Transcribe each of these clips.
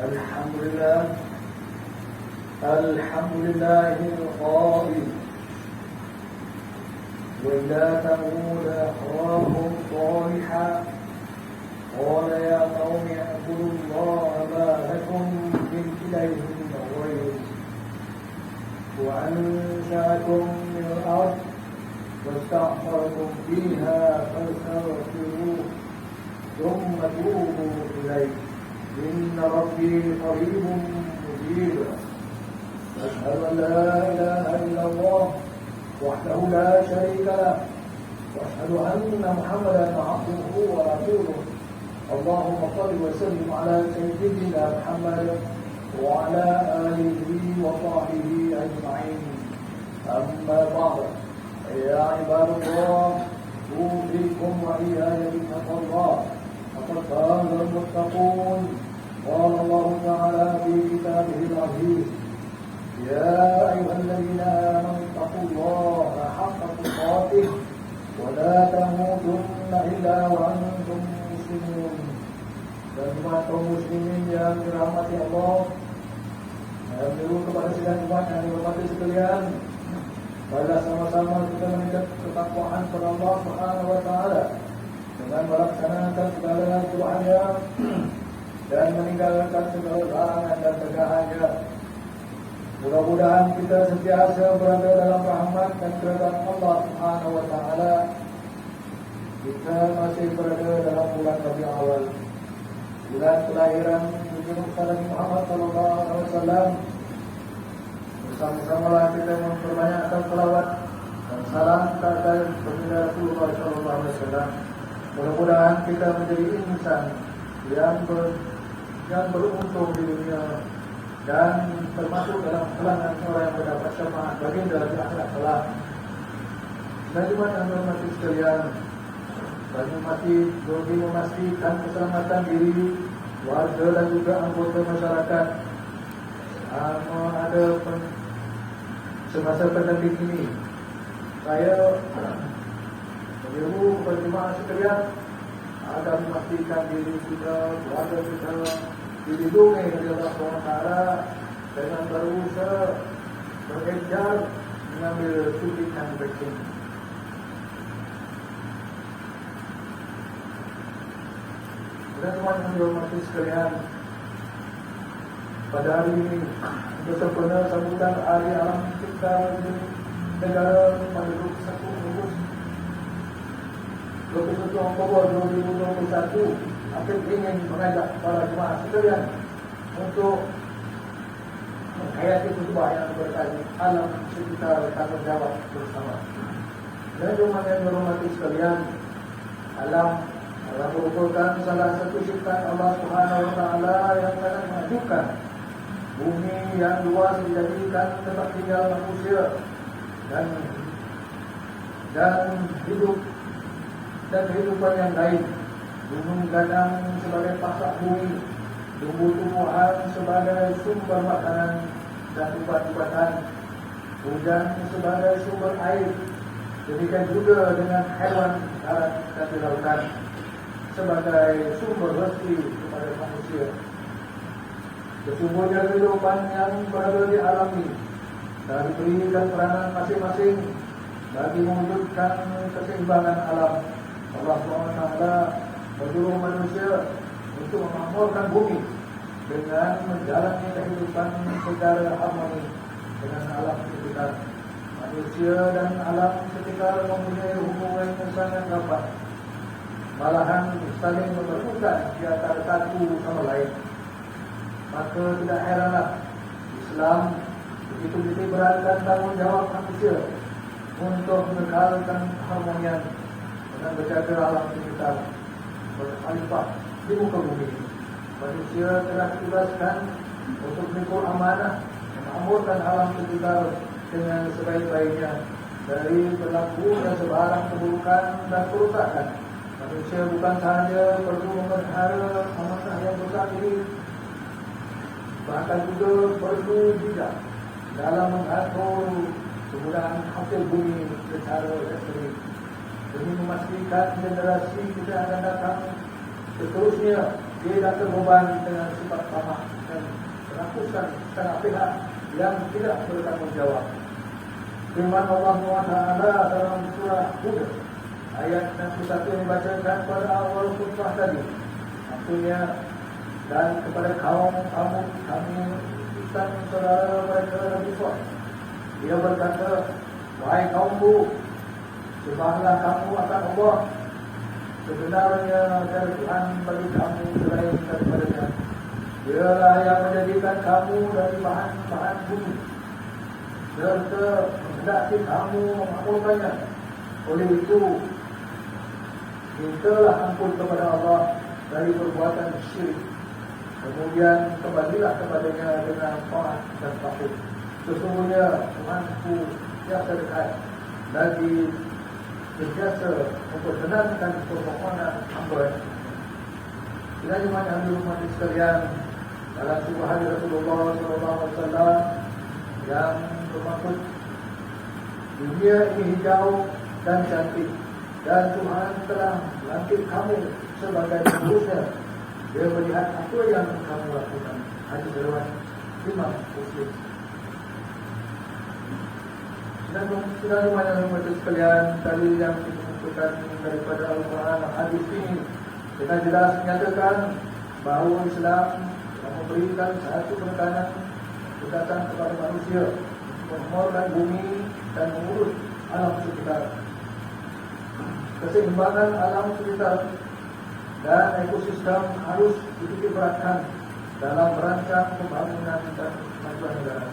الحمد لله القائل وإلى ثمود أخاهم صالحا قال يا قوم اعبدوا الله ما لكم من إله غيره وأنشأكم من الأرض واستعمركم فيها فاستغفروه ثم توبوا إليه إن ربي قريب مجيب أشهد أن لا إله إلا الله وحده لا شريك له وأشهد أن محمدا عبده ورسوله اللهم صل وسلم على سيدنا محمد وعلى آله وصحبه أجمعين أما بعد يا عباد الله أوصيكم وإياي بتقوى الله فقد فاز المتقون قال الله تعالى في كتابه العزيز يا أيها الذين آمنوا اتقوا الله حق تقاته ولا تموتن إلا وأنتم muslimun. Dan jemaah kaum muslimin yang dirahmati Allah, saya menyeru kepada sidang jemaah yang dihormati sekalian, marilah sama-sama kita meningkat ketakwaan kepada Allah Subhanahu wa taala dengan melaksanakan segala tujuannya dan meninggalkan segala larangan dan tegahannya. Mudah-mudahan kita sentiasa berada dalam rahmat dan keridhaan Allah Subhanahu wa taala. Kita masih berada dalam bulan Rabiul Awal, bulan kelahiran Nabi Muhammad SAW. Bersama-samalah kita memperbanyakkan selawat dan salam kepada baginda Rasulullah SAW. Mudah-mudahan kita menjadi insan yang beruntung di dunia dan termasuk dalam kalangan orang yang mendapat syafaat baginda di akhirat kelak. Dan jemaah yang berhormat sekalian, bagi memastikan keselamatan diri, warga dan juga anggota masyarakat ada semasa pandemik ini, saya menyeru kepada jemaah sekalian agar memastikan diri kita, warga kita dilindungi oleh Allah SWT dengan berusaha berkejar mengambil suntikan vaksin. Dan teman yang dihormati sekalian, pada hari ini bersempena sambutan Hari Alam Cipta Negara pada 21 Oktober 2021, aku ingin mengajak para jemaah sekalian untuk menghayati khutbah yang bertajuk Alam Sekitar Tanggungjawab Bersama. Dan jemaah yang dihormati sekalian, alam merupakan salah satu ciptaan Allah Subhanahu wa taala yang sangat menakjubkan. Bumi yang luas dijadikan tempat tinggal manusia dan hidup dan kehidupan yang lain. Gunung gadang sebagai pasak bumi, tumbuh-tumbuhan sebagai sumber makanan dan ubat-ubatan, hujan sebagai sumber air. Demikian juga dengan hewan darat dan di lautan sebagai sumber rezeki kepada manusia. Sesungguhnya kehidupan yang berada di alam ini telah diberikan peranan masing-masing bagi mewujudkan keseimbangan alam. Allah SWT menyuruh manusia untuk memakmurkan bumi dengan menjalani kehidupan secara harmoni dengan alam sekitar. Manusia dan alam sekitar mempunyai hubungan yang sangat rapat, malahan saling memerlukan di antara satu sama lain. Maka tidak heranlah Islam begitu ditiberkan tanggungjawab manusia untuk menekalkan keharmonian dengan menjaga alam sekitar berkhalifah di muka bumi. Manusia telah ditugaskan untuk memikul amanah memakmurkan alam sekitar dengan sebaik-baiknya dari berlakunya sebarang keburukan dan kerusakan. Manusia bukan sahaja perlu memelihara amanah yang besar ini, bahkan juga perlu bijak dalam mengatur penggunaan hasil bumi secara ekstrim demi memastikan generasi kita akan datang seterusnya dia tak terbeban dengan sifat tamak dan menghapuskan setengah pihak yang tidak bertanggung jawab. Firman Allah SWT dalam surah Hud ayat 61 yang dibacakan pada awal khutbah tadi, maksudnya, dan kepada kaum kamu kami utusan saudara mereka Nabi Saleh. Dia berkata, wahai kaumku, sembahlah kamu akan Allah. Sebenarnya ada Tuhan bagi kamu selain daripadanya. Dialah yang menjadikan kamu dari bahan-bahan bumi serta menghendaki kamu memakmurkannya. Oleh itu, mintalah ampun kepada Allah dari perbuatan syirik. Kemudian kembalilah kepadanya dengan taat dan takut. Sesungguhnya Tuhanku tiada dekat lagi berjasa untuk menenangkan permohonan hamba. Bila jemaah yang dirahmati sekalian, dalam sebuah hadis Rasulullah SAW yang bermaksud dunia ini hijau dan cantik, dan Tuhan telah melantik kamu sebagai pengurusnya. Dia melihat apa yang kamu lakukan. Hadis riwayat Imam Muslim. Dan jemaah yang dirahmati sekalian, tadi yang disebutkan daripada Al-Quran hadis ini dengan jelas menyatakan bahawa Islam telah memberikan satu penekanan berdasarkan kepada manusia menghormati bumi dan mengurus alam sekitar. Keseimbangan alam sekitar dan ekosistem harus dititikberatkan dalam merancang pembangunan dan kemajuan negara.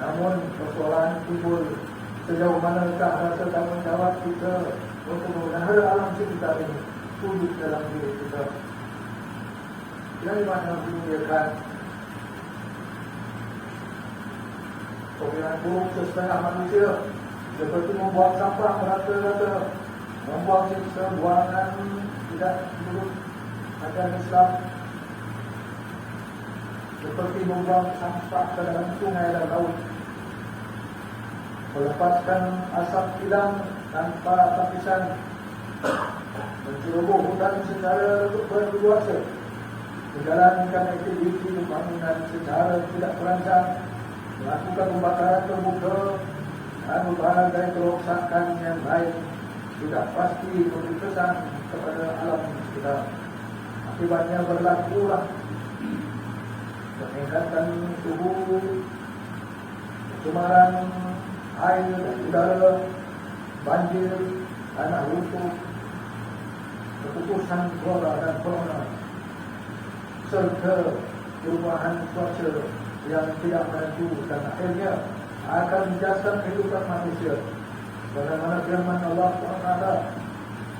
Namun persoalan timbul, sejauh manakah rasa tanggungjawab kita untuk memelihara alam sekitar ini wujud dalam diri kita. Yang dimana dimuliakan, penggunaan buruk setengah manusia seperti membuang sampah merata-rata, membuang sisa buangan tidak menurut ajaran Islam, seperti membuang sampah ke dalam sungai dan laut, melepaskan asap hilang tanpa lapisan, menceroboh hutan secara berkuasa, menjalankan aktiviti pembangunan secara tidak terancang, melakukan pembakaran terbuka dan berbagai kerosakan yang lain tidak pasti memberi kesan kepada alam sekitar. Akibatnya berlakulah peningkatan suhu, pencemaran air dan udara, banjir, tanah runtuh, keputusan flora dan fauna, serta perubahan cuaca yang tidak menentu, dan akhirnya akan menjadikan kehidupan manusia. Bagaimana firman Allah SWT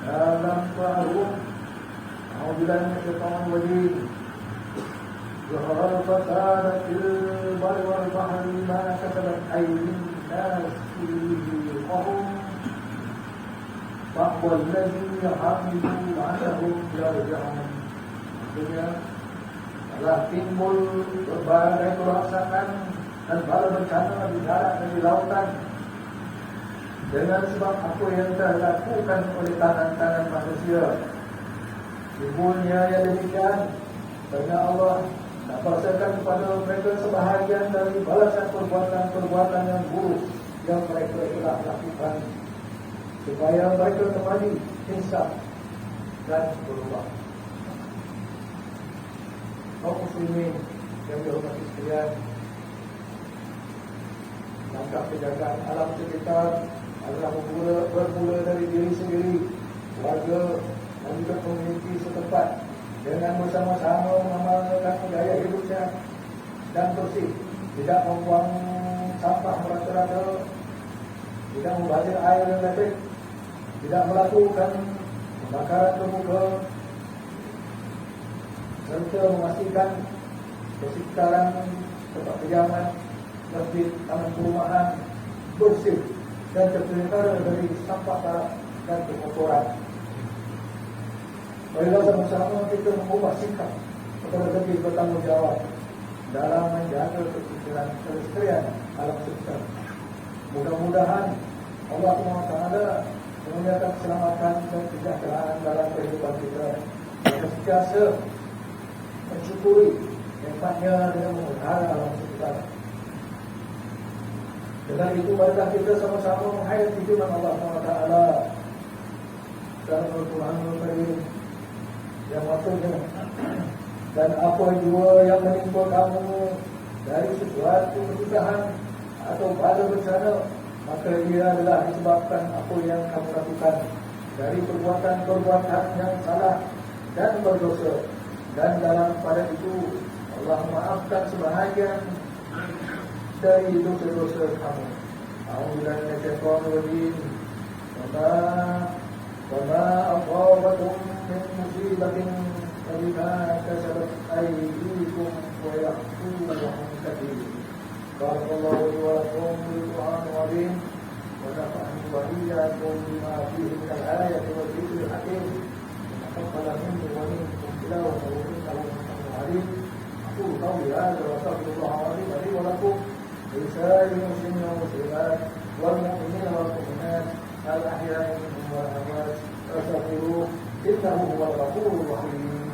dalam surah Al-Rum, A'udzubillahi minasyaitonir rajim, Zahara al-fasada fil barri wal bahri bima kasabat aydin nasi liyuziqahum ba'dal ladzi ya'malu 'alahum yarji'un. Maksudnya telah timbul berbagai kerosakan dan bala bencana di darat dan di lautan dengan sebab apa yang telah dilakukan oleh tangan-tangan manusia. Timbulnya yang demikian kerana Allah nak berasakan kepada mereka sebahagian dari balasan perbuatan-perbuatan yang buruk yang mereka telah lakukan, supaya mereka kembali insaf dan berubah. Kaum muslimin yang dihormati sekalian, langkah penjagaan alam sekitar adalah bermula dari diri sendiri, warga dan juga komuniti setempat, dengan bersama-sama mengamalkan gaya hidupnya dan bersih, tidak membuang sampah merata-rata, tidak membazir air dan elektrik, tidak melakukan pembakaran terbuka, serta memastikan persekitaran tempat kediaman, masjid, taman perumahan bersih dan terpelihara dari sampah tarak dan kotoran. Marilah sama-sama kita mengubah sikap kepada lebih bertanggungjawab dalam menjaga kelestarian alam sekitar. Mudah-mudahan Allah SWT menguliakan keselamatan dan kesejahteraan dalam kehidupan kita, dan sentiasa mensyukuri nikmatnya dengan memelihara alam sekitar. Dengan itu marilah kita sama-sama menghayati firman Allah SWT dalam Al-Quranul Karim yang maksudnya, dan apa jua yang menimpa kamu dari sesuatu kesusahan atau pada bencana, maka ia adalah disebabkan apa yang kamu lakukan dari perbuatan-perbuatan yang salah dan berdosa, dan dalam pada itu Allah maafkan sebahagian dari dosa-dosa kamu. A'udzubillahi minasyaitonir rajim. Wama asabakum min musibatin fabima kasabat aydikum wa ya'fu 'an katsir. Barakallahu li wa lakum bil Qur'anil 'azim wa nafa'ani wa iyyakum bima fihi min al-ayati wal dhikril hakim. Taqabbal minni wa minkum tilawatan wa innahu sami'un 'alim. Aqulu qawli hadha wa astaghfirullahal 'azim li wa lakum ولسائر المسلمين والمسلمات والمؤمنين والمؤمنات الأحياء منهم والأموات فاستغفروه إنه هو الغفور الرحيم.